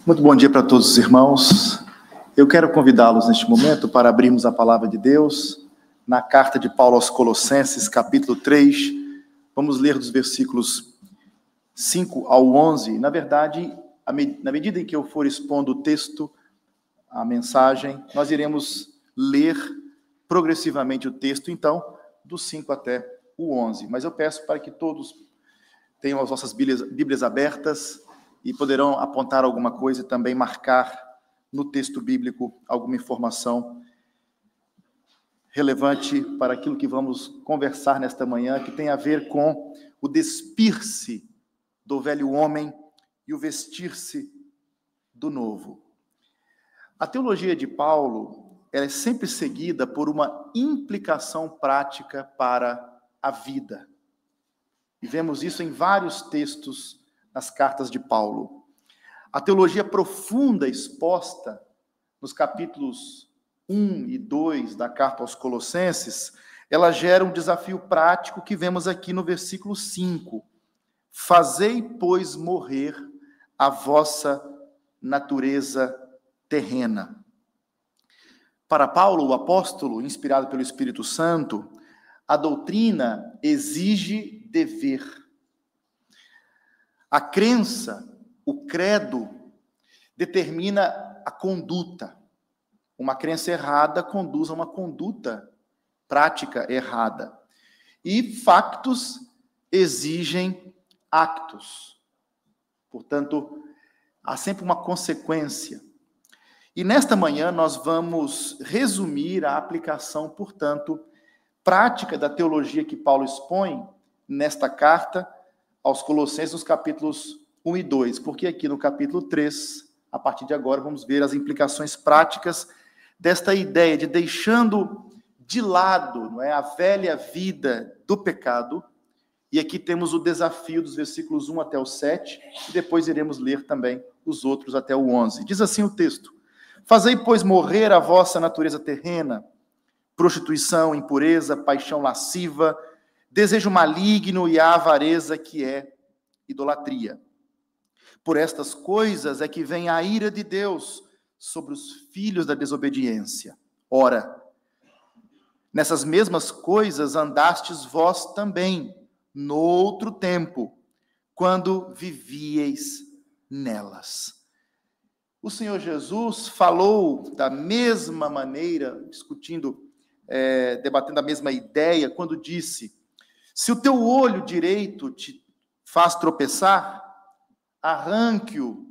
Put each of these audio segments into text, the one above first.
Muito bom dia para todos os irmãos. Eu quero convidá-los neste momento para abrirmos a palavra de Deus na carta de Paulo aos Colossenses, capítulo 3. Vamos ler dos versículos 5 ao 11. Na verdade, na medida em que eu for expondo o texto, a mensagem, nós iremos ler progressivamente o texto, então, do 5 até o 11. Mas eu peço para que todos tenham as nossas Bíblias abertas e poderão apontar alguma coisa e também marcar no texto bíblico alguma informação relevante para aquilo que vamos conversar nesta manhã, que tem a ver com o despir-se do velho homem e o vestir-se do novo. A teologia de Paulo, ela é sempre seguida por uma implicação prática para a vida. E vemos isso em vários textos nas cartas de Paulo. A teologia profunda exposta nos capítulos 1 e 2 da carta aos Colossenses, ela gera um desafio prático que vemos aqui no versículo 5. Fazei, pois, morrer a vossa natureza terrena. Para Paulo, o apóstolo, inspirado pelo Espírito Santo, a doutrina exige dever. A crença, o credo, determina a conduta. Uma crença errada conduz a uma conduta prática errada. E factos exigem actos. Portanto, há sempre uma consequência. E nesta manhã nós vamos resumir a aplicação, portanto, prática da teologia que Paulo expõe nesta carta aos Colossenses, nos capítulos 1 e 2, porque aqui no capítulo 3, a partir de agora, vamos ver as implicações práticas desta ideia de deixando de lado, não é, a velha vida do pecado, e aqui temos o desafio dos versículos 1 até o 7, e depois iremos ler também os outros até o 11. Diz assim o texto: Fazei, pois, morrer a vossa natureza terrena, prostituição, impureza, paixão lasciva, desejo maligno e a avareza, que é idolatria. Por estas coisas é que vem a ira de Deus sobre os filhos da desobediência. Ora, nessas mesmas coisas andastes vós também, noutro tempo, quando vivieis nelas. O Senhor Jesus falou da mesma maneira, debatendo a mesma ideia, quando disse: se o teu olho direito te faz tropeçar, arranque-o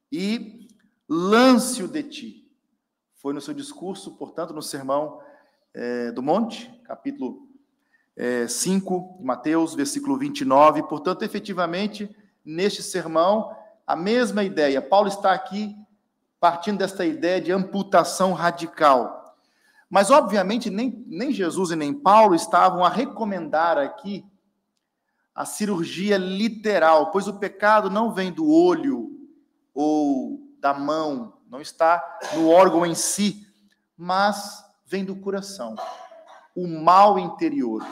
e lance-o de ti. Foi no seu discurso, portanto, no Sermão do Monte, capítulo 5 de Mateus, versículo 29. Portanto, efetivamente, neste sermão, a mesma ideia. Paulo está aqui partindo desta ideia de amputação radical. Mas, obviamente, nem Jesus e nem Paulo estavam a recomendar aqui a cirurgia literal, pois o pecado não vem do olho ou da mão, não está no órgão em si, mas vem do coração. O mal interior,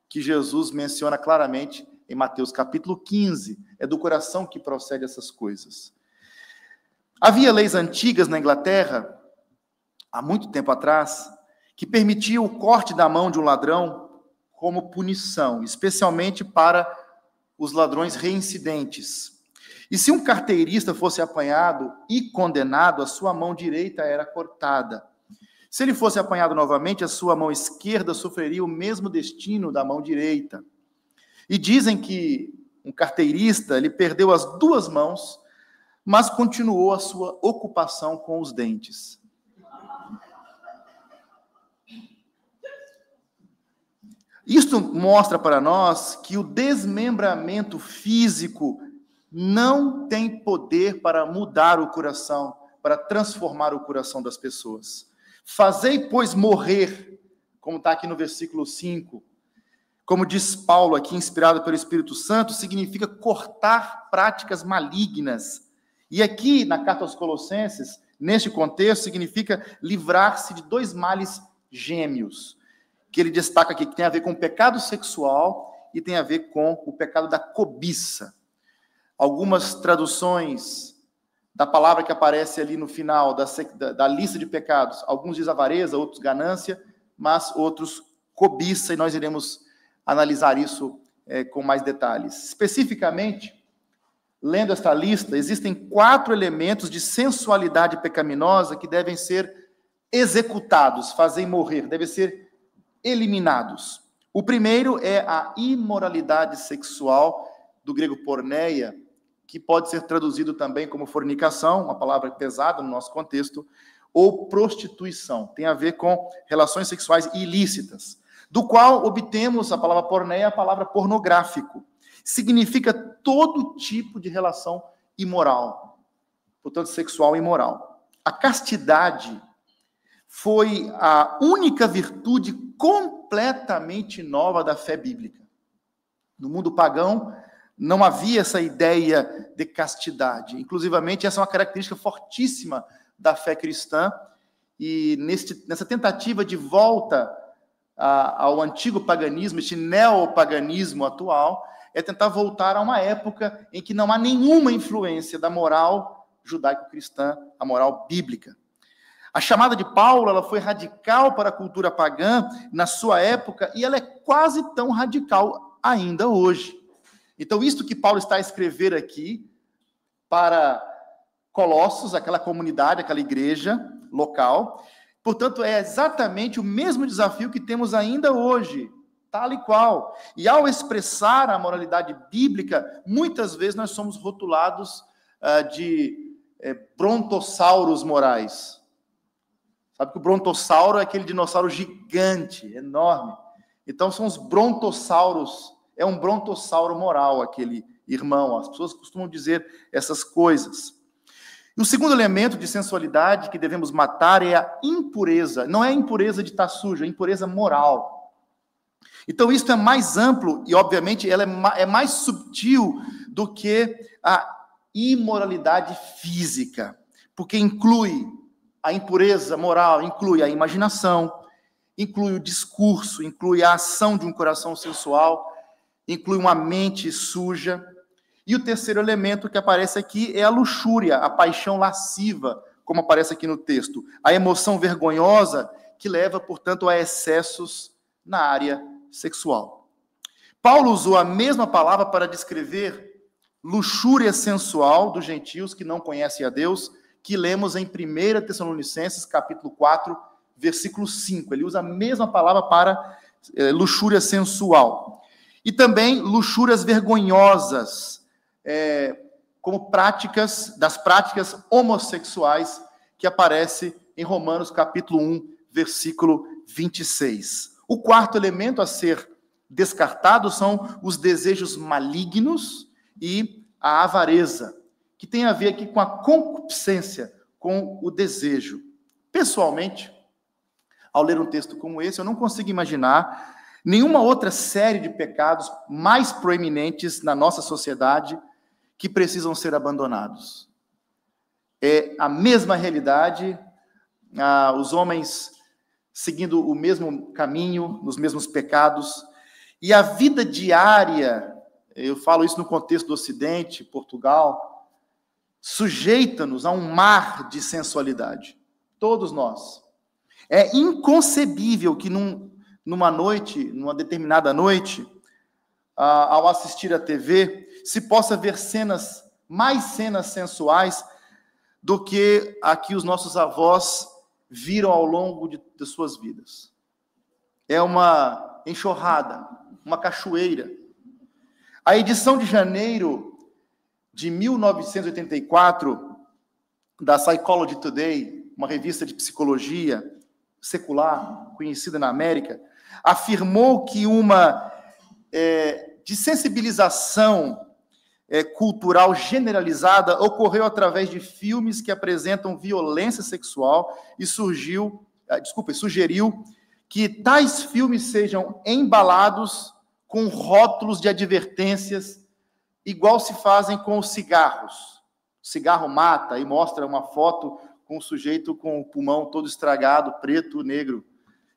que Jesus menciona claramente em Mateus capítulo 15, é do coração que procede essas coisas. Havia leis antigas na Inglaterra, há muito tempo atrás, que permitiam o corte da mão de um ladrão como punição, especialmente para os ladrões reincidentes. E se um carteirista fosse apanhado e condenado, a sua mão direita era cortada. Se ele fosse apanhado novamente, a sua mão esquerda sofreria o mesmo destino da mão direita. E dizem que um carteirista, ele perdeu as duas mãos, mas continuou a sua ocupação com os dentes. Isto mostra para nós que o desmembramento físico não tem poder para mudar o coração, para transformar o coração das pessoas. Fazei, pois, morrer, como está aqui no versículo 5, como diz Paulo aqui, inspirado pelo Espírito Santo, significa cortar práticas malignas. E aqui, na carta aos Colossenses, neste contexto, significa livrar-se de dois males gêmeos, que ele destaca aqui, que tem a ver com o pecado sexual e tem a ver com o pecado da cobiça. Algumas traduções da palavra que aparece ali no final da lista de pecados. Alguns diz avareza, outros ganância, mas outros cobiça, e nós iremos analisar isso com mais detalhes. Especificamente, lendo esta lista, existem 4 elementos de sensualidade pecaminosa que devem ser executados, fazem morrer, devem ser eliminados. O primeiro é a imoralidade sexual, do grego porneia, que pode ser traduzido também como fornicação, uma palavra pesada no nosso contexto, ou prostituição. Tem a ver com relações sexuais ilícitas, do qual obtemos a palavra porneia, a palavra pornográfico. Significa todo tipo de relação imoral, portanto, sexual imoral. A castidade foi a única virtude completamente nova da fé bíblica. No mundo pagão, não havia essa ideia de castidade. Inclusivamente, essa é uma característica fortíssima da fé cristã, e nessa tentativa de volta ao antigo paganismo, este neopaganismo atual, é tentar voltar a uma época em que não há nenhuma influência da moral judaico-cristã, a moral bíblica. A chamada de Paulo, ela foi radical para a cultura pagã na sua época, e ela é quase tão radical ainda hoje. Então, isto que Paulo está a escrever aqui para Colossos, aquela comunidade, aquela igreja local, portanto, é exatamente o mesmo desafio que temos ainda hoje, tal e qual. E ao expressar a moralidade bíblica, muitas vezes nós somos rotulados de brontossauros morais. Sabe que o brontossauro é aquele dinossauro gigante, enorme. Então são os brontossauros, é um brontossauro moral aquele irmão. As pessoas costumam dizer essas coisas. E o segundo elemento de sensualidade que devemos matar é a impureza. Não é a impureza de estar sujo, é a impureza moral. Então isso é mais amplo e, obviamente, ela é mais subtil do que a imoralidade física, porque inclui a impureza moral, inclui a imaginação, inclui o discurso, inclui a ação de um coração sensual, inclui uma mente suja. E o terceiro elemento que aparece aqui é a luxúria, a paixão lasciva, como aparece aqui no texto. A emoção vergonhosa que leva, portanto, a excessos na área sexual. Paulo usou a mesma palavra para descrever luxúria sensual dos gentios que não conhecem a Deus, que lemos em 1 Tessalonicenses, capítulo 4, versículo 5. Ele usa a mesma palavra para luxúria sensual. E também luxúrias vergonhosas, como das práticas homossexuais, que aparece em Romanos, capítulo 1, versículo 26. O quarto elemento a ser descartado são os desejos malignos e a avareza, que tem a ver aqui com a concupiscência, com o desejo. Pessoalmente, ao ler um texto como esse, eu não consigo imaginar nenhuma outra série de pecados mais proeminentes na nossa sociedade que precisam ser abandonados. É a mesma realidade, os homens seguindo o mesmo caminho, nos mesmos pecados, e a vida diária, eu falo isso no contexto do Ocidente, Portugal, sujeita-nos a um mar de sensualidade. Todos nós. É inconcebível que numa determinada noite, ao assistir a TV, se possa ver mais cenas sensuais do que a que os nossos avós viram ao longo de suas vidas. É uma enxurrada, uma cachoeira. A edição de janeiro de 1984, da Psychology Today, uma revista de psicologia secular, conhecida na América, afirmou que uma desensibilização cultural generalizada ocorreu através de filmes que apresentam violência sexual e sugeriu que tais filmes sejam embalados com rótulos de advertências, igual se fazem com os cigarros. O cigarro mata, e mostra uma foto com o sujeito com o pulmão todo estragado, preto, negro,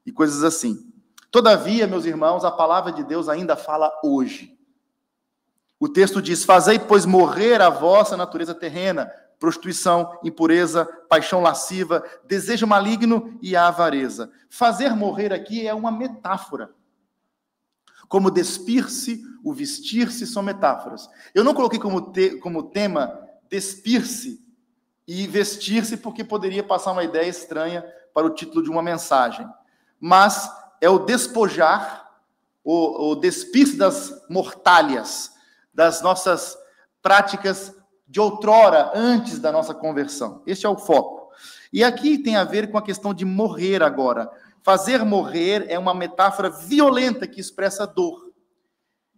e coisas assim. Todavia, meus irmãos, a palavra de Deus ainda fala hoje. O texto diz: fazei, pois, morrer a vossa natureza terrena, prostituição, impureza, paixão lasciva, desejo maligno e a avareza. Fazer morrer aqui é uma metáfora. Como despir-se, o vestir-se são metáforas. Eu não coloquei como tema despir-se e vestir-se, porque poderia passar uma ideia estranha para o título de uma mensagem. Mas é o despojar, o despir-se das mortalhas, das nossas práticas de outrora, antes da nossa conversão. Este é o foco. E aqui tem a ver com a questão de morrer agora. Fazer morrer é uma metáfora violenta que expressa dor,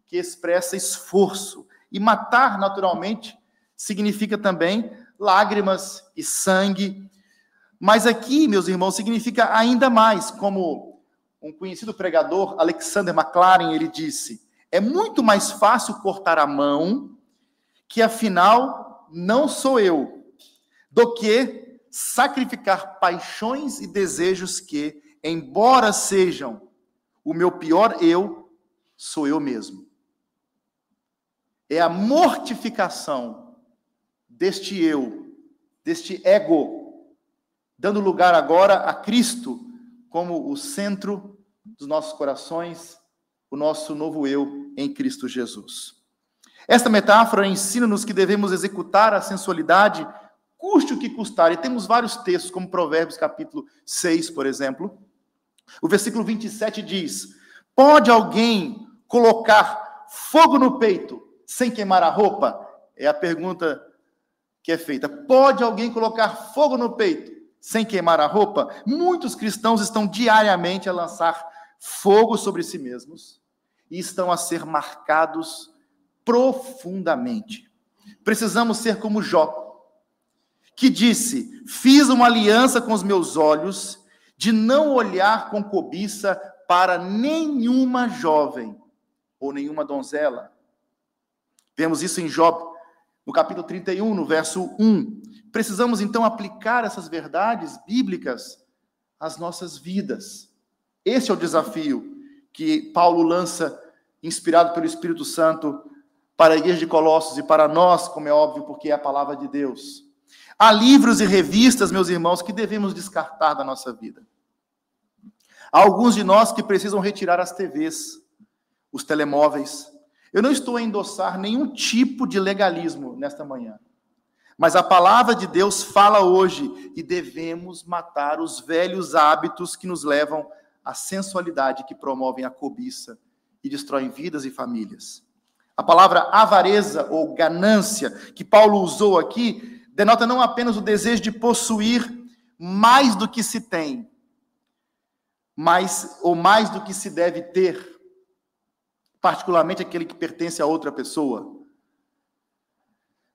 que expressa esforço. E matar, naturalmente, significa também lágrimas e sangue. Mas aqui, meus irmãos, significa ainda mais, como um conhecido pregador, Alexander McLaren, ele disse: é muito mais fácil cortar a mão, que afinal não sou eu, do que sacrificar paixões e desejos que, embora sejam o meu pior eu, sou eu mesmo. É a mortificação deste eu, deste ego, dando lugar agora a Cristo como o centro dos nossos corações, o nosso novo eu em Cristo Jesus. Esta metáfora ensina-nos que devemos executar a sensualidade, custe o que custar. E temos vários textos, como Provérbios capítulo 6, por exemplo. O versículo 27 diz: pode alguém colocar fogo no peito sem queimar a roupa? É a pergunta que é feita. Pode alguém colocar fogo no peito sem queimar a roupa? Muitos cristãos estão diariamente a lançar fogo sobre si mesmos e estão a ser marcados profundamente. Precisamos ser como Jó, que disse: fiz uma aliança com os meus olhos de não olhar com cobiça para nenhuma jovem ou nenhuma donzela. Vemos isso em Jó, no capítulo 31, no verso 1. Precisamos então aplicar essas verdades bíblicas às nossas vidas. Esse é o desafio que Paulo lança, inspirado pelo Espírito Santo, para a igreja de Colossos e para nós, como é óbvio, porque é a palavra de Deus. Há livros e revistas, meus irmãos, que devemos descartar da nossa vida. Há alguns de nós que precisam retirar as TVs, os telemóveis. Eu não estou a endossar nenhum tipo de legalismo nesta manhã, mas a palavra de Deus fala hoje e devemos matar os velhos hábitos que nos levam à sensualidade, que promovem a cobiça e destroem vidas e famílias. A palavra avareza ou ganância que Paulo usou aqui denota não apenas o desejo de possuir mais do que se tem, mais do que se deve ter, particularmente aquele que pertence a outra pessoa.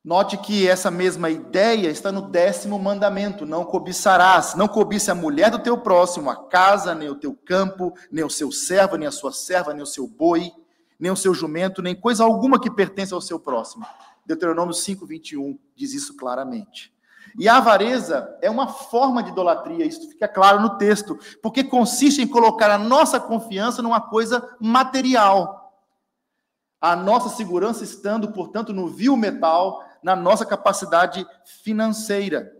Note que essa mesma ideia está no 10º mandamento: não cobiçarás. Não cobice a mulher do teu próximo, a casa, nem o teu campo, nem o seu servo, nem a sua serva, nem o seu boi, nem o seu jumento, nem coisa alguma que pertence ao seu próximo. Deuteronômio 5:21 diz isso claramente. E a avareza é uma forma de idolatria, isso fica claro no texto, porque consiste em colocar a nossa confiança numa coisa material. A nossa segurança estando, portanto, no vil metal, na nossa capacidade financeira.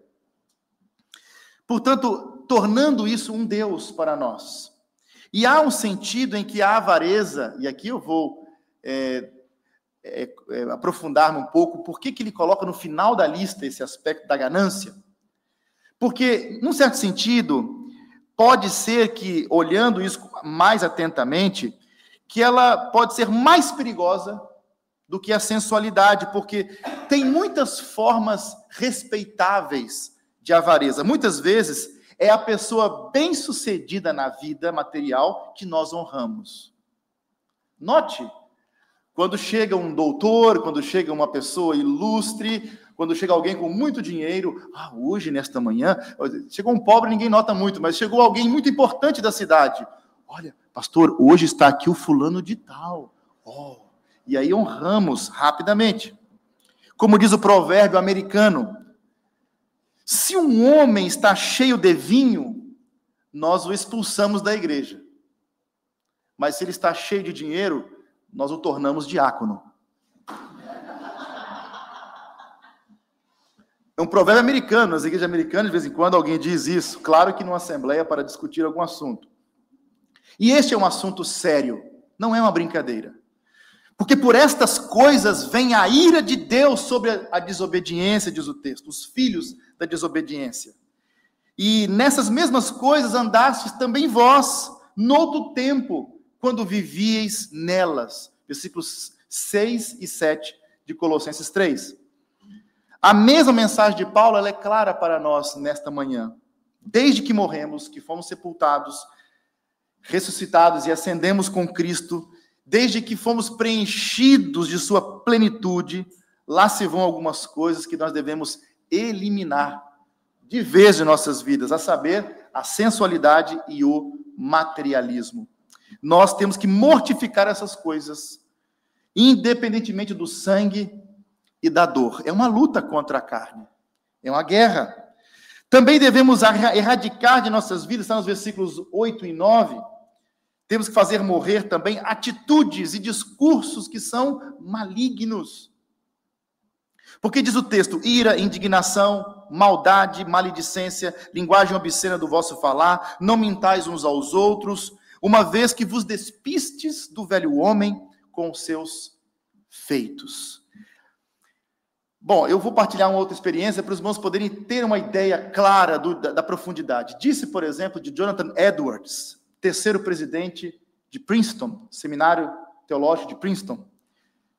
Portanto, tornando isso um Deus para nós. E há um sentido em que a avareza, e aqui eu vou aprofundar-me um pouco, por que ele coloca no final da lista esse aspecto da ganância? Porque, num certo sentido, pode ser que, olhando isso mais atentamente, que ela pode ser mais perigosa do que a sensualidade, porque tem muitas formas respeitáveis de avareza. Muitas vezes é a pessoa bem-sucedida na vida material que nós honramos. Note, quando chega um doutor, quando chega uma pessoa ilustre, quando chega alguém com muito dinheiro, hoje, nesta manhã, chegou um pobre, ninguém nota muito, mas chegou alguém muito importante da cidade. Olha, pastor, hoje está aqui o fulano de tal. E aí honramos rapidamente. Como diz o provérbio americano, se um homem está cheio de vinho, nós o expulsamos da igreja. Mas se ele está cheio de dinheiro, nós o tornamos diácono. É um provérbio americano, nas igrejas americanas, de vez em quando alguém diz isso, claro que numa assembleia para discutir algum assunto. E este é um assunto sério, não é uma brincadeira. Porque por estas coisas vem a ira de Deus sobre a desobediência, diz o texto, os filhos da desobediência. E nessas mesmas coisas andastes também vós, noutro tempo, quando vivieis nelas. Versículos 6 e 7 de Colossenses 3. A mesma mensagem de Paulo, ela é clara para nós nesta manhã. Desde que morremos, que fomos sepultados, ressuscitados e ascendemos com Cristo, desde que fomos preenchidos de sua plenitude, lá se vão algumas coisas que nós devemos eliminar de vez de nossas vidas, a saber, a sensualidade e o materialismo. Nós temos que mortificar essas coisas, independentemente do sangue e da dor. É uma luta contra a carne, é uma guerra. Também devemos erradicar de nossas vidas, está nos versículos 8 e 9, temos que fazer morrer também atitudes e discursos que são malignos. Porque diz o texto, ira, indignação, maldade, maledicência, linguagem obscena do vosso falar, não mintais uns aos outros, uma vez que vos despistes do velho homem com os seus feitos. Bom, eu vou partilhar uma outra experiência para os irmãos poderem ter uma ideia clara da profundidade. Disse, por exemplo, de Jonathan Edwards, terceiro presidente de Princeton, seminário teológico de Princeton,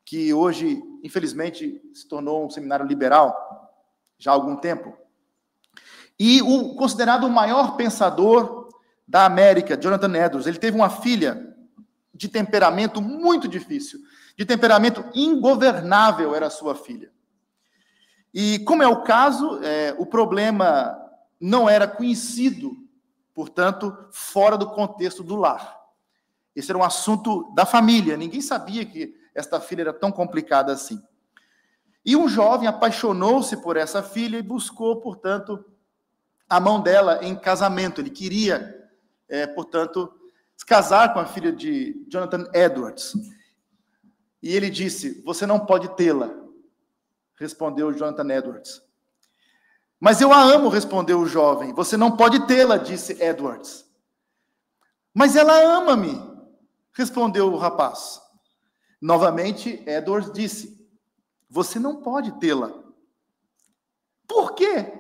que hoje, infelizmente, se tornou um seminário liberal, já há algum tempo. E o considerado o maior pensador da América, Jonathan Edwards, ele teve uma filha de temperamento muito difícil, de temperamento ingovernável era a sua filha. E, como é o caso, o problema não era conhecido, portanto, fora do contexto do lar. Esse era um assunto da família, ninguém sabia que esta filha era tão complicada assim. E um jovem apaixonou-se por essa filha e buscou, portanto, a mão dela em casamento. Ele queria, portanto, se casar com a filha de Jonathan Edwards. E ele disse, você não pode tê-la, respondeu Jonathan Edwards. Mas eu a amo, respondeu o jovem. Você não pode tê-la, disse Edwards. Mas ela ama-me, respondeu o rapaz. Novamente, Edwards disse, você não pode tê-la. Por quê?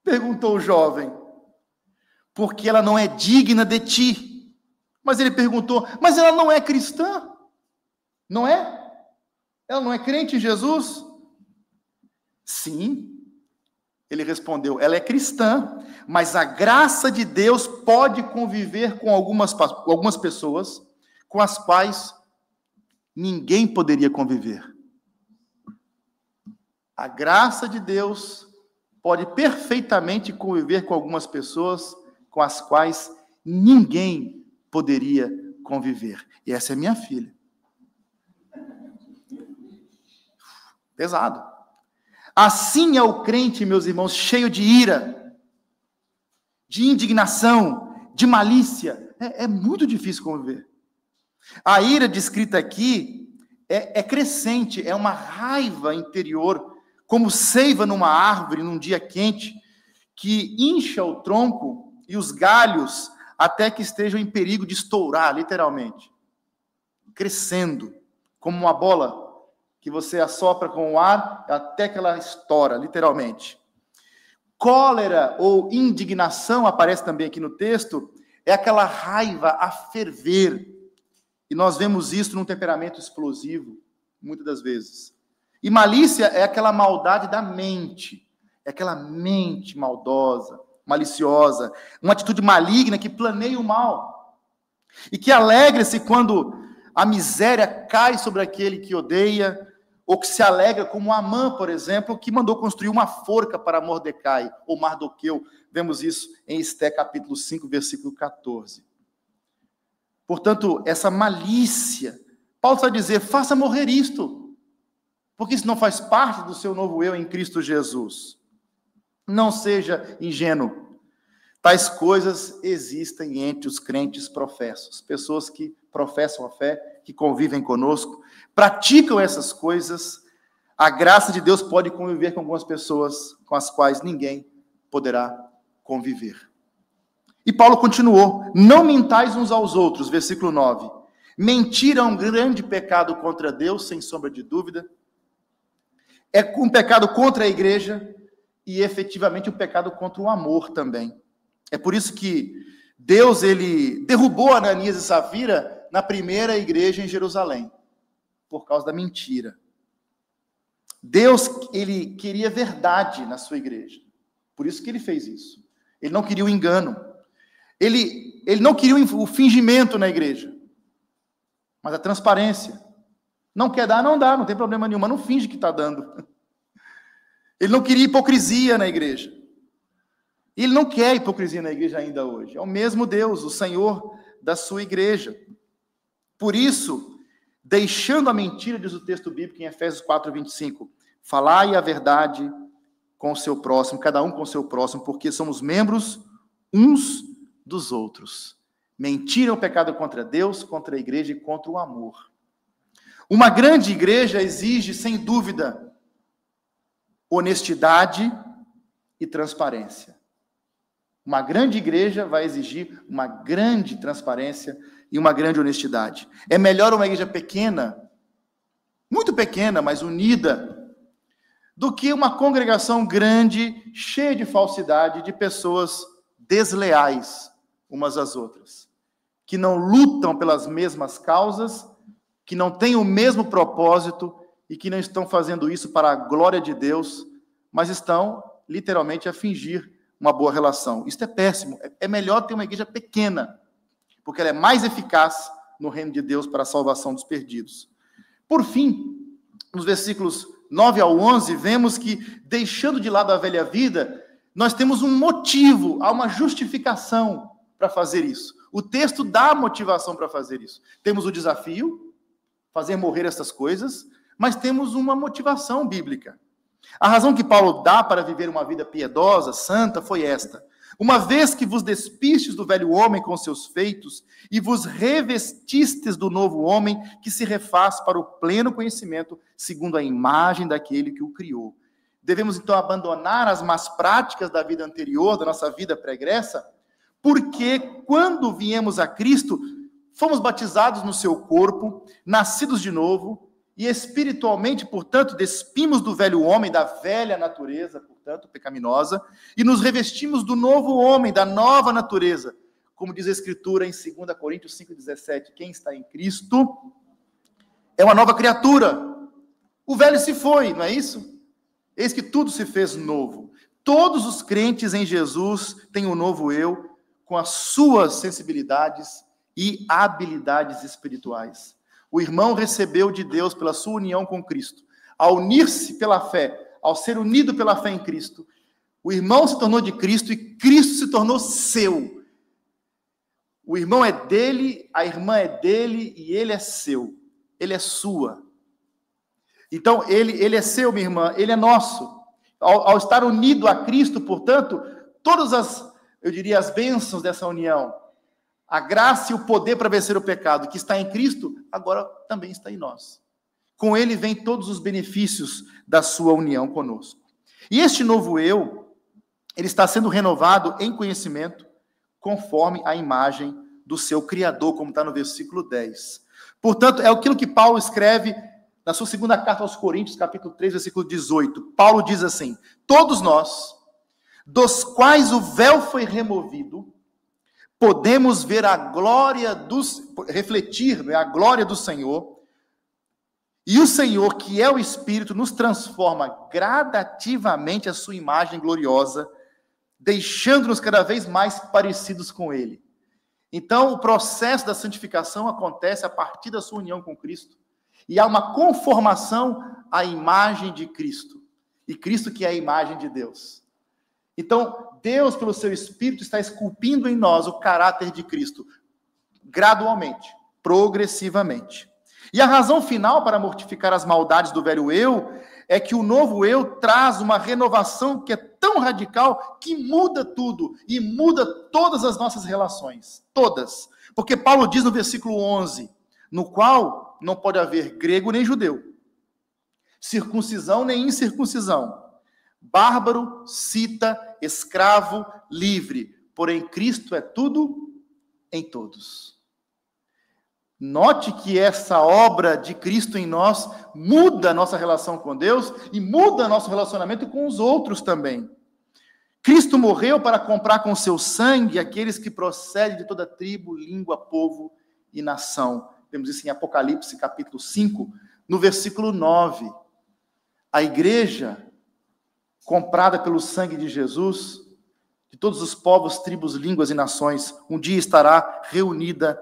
Perguntou o jovem. Porque ela não é digna de ti. Mas ele perguntou, mas ela não é cristã? Não é? Ela não é crente em Jesus? Sim. Ele respondeu, ela é cristã, mas a graça de Deus pode conviver com algumas pessoas com as quais ninguém poderia conviver. A graça de Deus pode perfeitamente conviver com algumas pessoas com as quais ninguém poderia conviver. E essa é minha filha. Pesado. Assim é o crente, meus irmãos, cheio de ira, de indignação, de malícia. É muito difícil conviver. A ira descrita aqui é crescente, é uma raiva interior, como seiva numa árvore num dia quente, que incha o tronco e os galhos até que estejam em perigo de estourar, literalmente. Crescendo, como uma bola que você assopra com o ar até que ela estoura, literalmente. Cólera ou indignação, aparece também aqui no texto, é aquela raiva a ferver. E nós vemos isso num temperamento explosivo, muitas das vezes. E malícia é aquela maldade da mente, é aquela mente maldosa, maliciosa, uma atitude maligna que planeia o mal. E que alegra-se quando a miséria cai sobre aquele que odeia, ou que se alegra, como Amã, por exemplo, que mandou construir uma forca para Mordecai, ou Mardoqueu. Vemos isso em Esté, capítulo 5, versículo 14. Portanto, essa malícia, Paulo está a dizer, faça morrer isto, porque isso não faz parte do seu novo eu em Cristo Jesus. Não seja ingênuo. Tais coisas existem entre os crentes professos, pessoas que professam a fé, que convivem conosco, praticam essas coisas, A graça de Deus pode conviver com algumas pessoas com as quais ninguém poderá conviver. E Paulo continuou: não mintais uns aos outros, versículo 9. Mentir é um grande pecado contra Deus, sem sombra de dúvida. É um pecado contra a igreja e efetivamente um pecado contra o amor também. É por isso que Deus, ele derrubou Ananias e Safira na primeira igreja em Jerusalém, por causa da mentira. Deus, ele queria verdade na sua igreja. Por isso que ele fez isso. Ele não queria o engano. Ele não queria o fingimento na igreja, mas a transparência. Não quer dar, não dá, não tem problema nenhum, mas não finge que está dando. Ele não queria hipocrisia na igreja. Ele não quer hipocrisia na igreja ainda hoje. É o mesmo Deus, o Senhor da sua igreja. Por isso, deixando a mentira, diz o texto bíblico em Efésios 4:25, falai a verdade com o seu próximo, cada um com o seu próximo, porque somos membros uns dos outros. Mentir é um pecado contra Deus, contra a igreja e contra o amor. Uma grande igreja exige, sem dúvida, honestidade e transparência. Uma grande igreja vai exigir uma grande transparência e uma grande honestidade. É melhor uma igreja pequena, muito pequena, mas unida, do que uma congregação grande, cheia de falsidade, de pessoas desleais umas às outras, que não lutam pelas mesmas causas, que não têm o mesmo propósito e que não estão fazendo isso para a glória de Deus, mas estão literalmente a fingir uma boa relação. Isso é péssimo. É melhor ter uma igreja pequena, porque ela é mais eficaz no reino de Deus para a salvação dos perdidos. Por fim, nos versículos 9 ao 11, vemos que, deixando de lado a velha vida, nós temos um motivo, há uma justificação para fazer isso. O texto dá a motivação para fazer isso. Temos o desafio, fazer morrer essas coisas, mas temos uma motivação bíblica. A razão que Paulo dá para viver uma vida piedosa, santa, foi esta: uma vez que vos despistes do velho homem com seus feitos e vos revestistes do novo homem que se refaz para o pleno conhecimento segundo a imagem daquele que o criou. Devemos então abandonar as más práticas da vida anterior, da nossa vida pregressa, porque quando viemos a Cristo, fomos batizados no seu corpo, nascidos de novo, e espiritualmente, portanto, despimos do velho homem, da velha natureza, portanto, pecaminosa, e nos revestimos do novo homem, da nova natureza. Como diz a Escritura em 2 Coríntios 5,17, quem está em Cristo é uma nova criatura. O velho se foi, não é isso? Eis que tudo se fez novo. Todos os crentes em Jesus têm um novo eu, com as suas sensibilidades e habilidades espirituais. O irmão recebeu de Deus pela sua união com Cristo. Ao unir-se pela fé, ao ser unido pela fé em Cristo, o irmão se tornou de Cristo e Cristo se tornou seu. O irmão é dele, a irmã é dele e ele é seu. Ele é sua. Então, ele é seu, minha irmã, ele é nosso. Ao estar unido a Cristo, portanto, todas as bênçãos dessa união, a graça e o poder para vencer o pecado que está em Cristo, agora também está em nós. Com ele vem todos os benefícios da sua união conosco. E este novo eu, ele está sendo renovado em conhecimento, conforme a imagem do seu Criador, como está no versículo 10. Portanto, é aquilo que Paulo escreve na sua segunda carta aos Coríntios, capítulo 3, versículo 18. Paulo diz assim: todos nós, dos quais o véu foi removido, podemos ver a glória refletir a glória do Senhor, e o Senhor, que é o Espírito, nos transforma gradativamente a sua imagem gloriosa, deixando-nos cada vez mais parecidos com Ele. Então, o processo da santificação acontece a partir da sua união com Cristo, e há uma conformação à imagem de Cristo, e Cristo que é a imagem de Deus. Então, Deus, pelo seu Espírito, está esculpindo em nós o caráter de Cristo, gradualmente, progressivamente. E a razão final para mortificar as maldades do velho eu é que o novo eu traz uma renovação que é tão radical que muda tudo e muda todas as nossas relações, todas. Porque Paulo diz no versículo 11, no qual não pode haver grego nem judeu, circuncisão nem incircuncisão, bárbaro, cita, escravo, livre, porém Cristo é tudo em todos. Note que essa obra de Cristo em nós muda a nossa relação com Deus e muda nosso relacionamento com os outros também. Cristo morreu para comprar com seu sangue aqueles que procedem de toda tribo, língua, povo e nação. Temos isso em Apocalipse, capítulo 5, no versículo 9. A igreja, comprada pelo sangue de Jesus, de todos os povos, tribos, línguas e nações, um dia estará reunida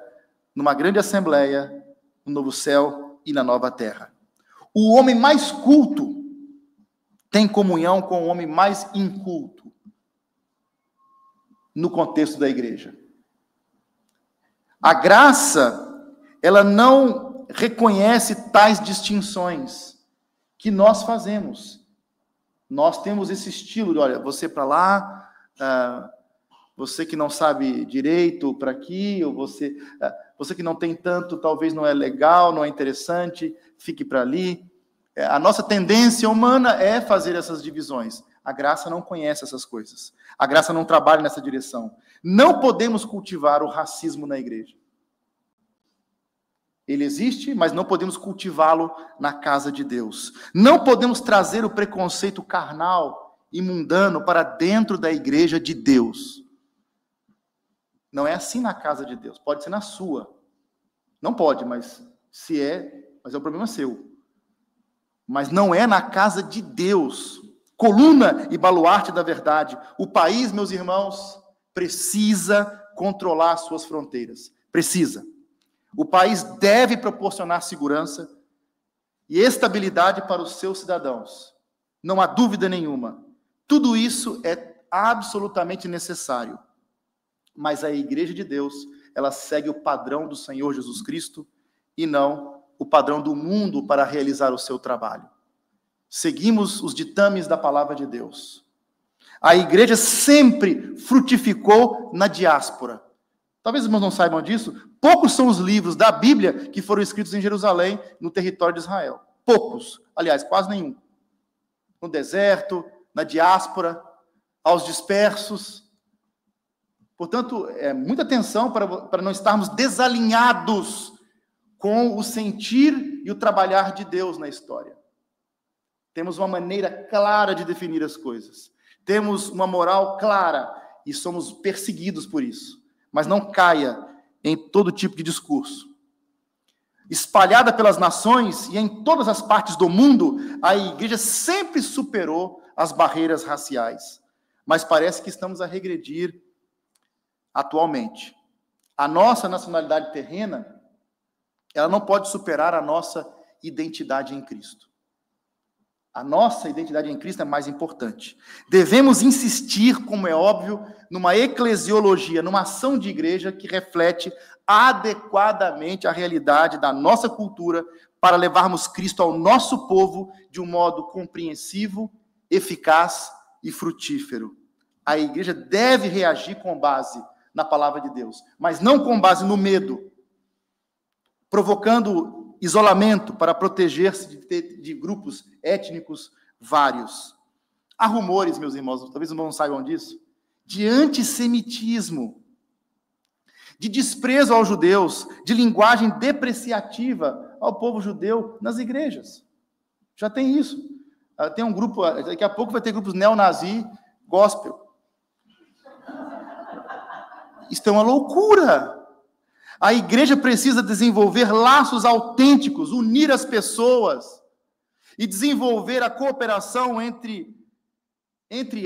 numa grande assembleia, no novo céu e na nova terra. O homem mais culto tem comunhão com o homem mais inculto no contexto da igreja. A graça, ela não reconhece tais distinções que nós fazemos. Nós temos esse estilo de, olha, você para lá, você que não sabe direito para aqui, ou você que não tem tanto, talvez não é legal, não é interessante, fique para ali. A nossa tendência humana é fazer essas divisões. A graça não conhece essas coisas. A graça não trabalha nessa direção. Não podemos cultivar o racismo na igreja. Ele existe, mas não podemos cultivá-lo na casa de Deus. Não podemos trazer o preconceito carnal e mundano para dentro da igreja de Deus. Não é assim na casa de Deus. Pode ser na sua. Não pode, mas se é, mas é um problema seu. Mas não é na casa de Deus. Coluna e baluarte da verdade. O país, meus irmãos, precisa controlar suas fronteiras. Precisa. O país deve proporcionar segurança e estabilidade para os seus cidadãos. Não há dúvida nenhuma. Tudo isso é absolutamente necessário. Mas a igreja de Deus, ela segue o padrão do Senhor Jesus Cristo e não o padrão do mundo para realizar o seu trabalho. Seguimos os ditames da palavra de Deus. A igreja sempre frutificou na diáspora. Talvez os irmãos não saibam disso. Poucos são os livros da Bíblia que foram escritos em Jerusalém, no território de Israel. Poucos. Aliás, quase nenhum. No deserto, na diáspora, aos dispersos. Portanto, muita atenção para não estarmos desalinhados com o sentir e o trabalhar de Deus na história. Temos uma maneira clara de definir as coisas. Temos uma moral clara e somos perseguidos por isso. Mas não caia em todo tipo de discurso. Espalhada pelas nações e em todas as partes do mundo, a igreja sempre superou as barreiras raciais. Mas parece que estamos a regredir atualmente. A nossa nacionalidade terrena, ela não pode superar a nossa identidade em Cristo. A nossa identidade em Cristo é mais importante. Devemos insistir, como é óbvio, numa eclesiologia, numa ação de igreja que reflete adequadamente a realidade da nossa cultura para levarmos Cristo ao nosso povo de um modo compreensivo, eficaz e frutífero. A igreja deve reagir com base na palavra de Deus, mas não com base no medo, provocando isolamento para proteger-se de grupos étnicos vários. Há rumores, meus irmãos, talvez os irmãos não saibam disso, de antissemitismo, de desprezo aos judeus, de linguagem depreciativa ao povo judeu nas igrejas. Já tem isso. Tem um grupo, daqui a pouco vai ter grupos neonazi, gospel. Isso é uma loucura. A igreja precisa desenvolver laços autênticos, unir as pessoas e desenvolver a cooperação entre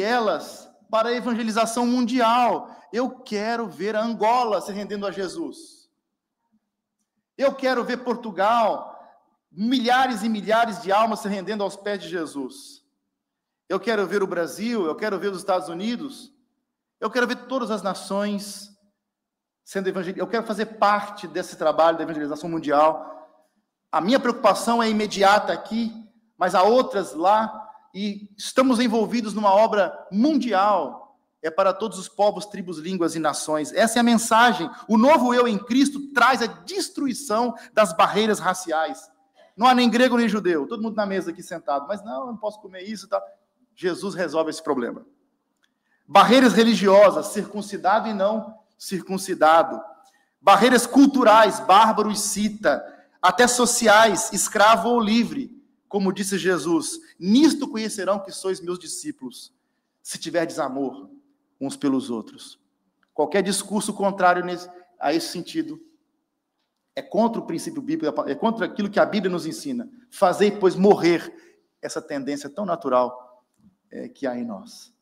elas para a evangelização mundial. Eu quero ver a Angola se rendendo a Jesus. Eu quero ver Portugal, milhares e milhares de almas se rendendo aos pés de Jesus. Eu quero ver o Brasil, eu quero ver os Estados Unidos, eu quero ver todas as nações sendo evangelizadas. Eu quero fazer parte desse trabalho da evangelização mundial. A minha preocupação é imediata aqui, mas há outras lá, e estamos envolvidos numa obra mundial. É para todos os povos, tribos, línguas e nações. Essa é a mensagem. O novo eu em Cristo traz a destruição das barreiras raciais. Não há nem grego nem judeu, todo mundo na mesa aqui sentado. Mas não, eu não posso comer isso e tal. Jesus resolve esse problema. Barreiras religiosas, circuncidado e não circuncidado. Barreiras culturais, bárbaro e cita. Até sociais, escravo ou livre. Como disse Jesus, nisto conhecerão que sois meus discípulos, se tiverdes amor uns pelos outros. Qualquer discurso contrário a esse sentido é contra o princípio bíblico, é contra aquilo que a Bíblia nos ensina. Fazer, pois, morrer essa tendência tão natural que há em nós.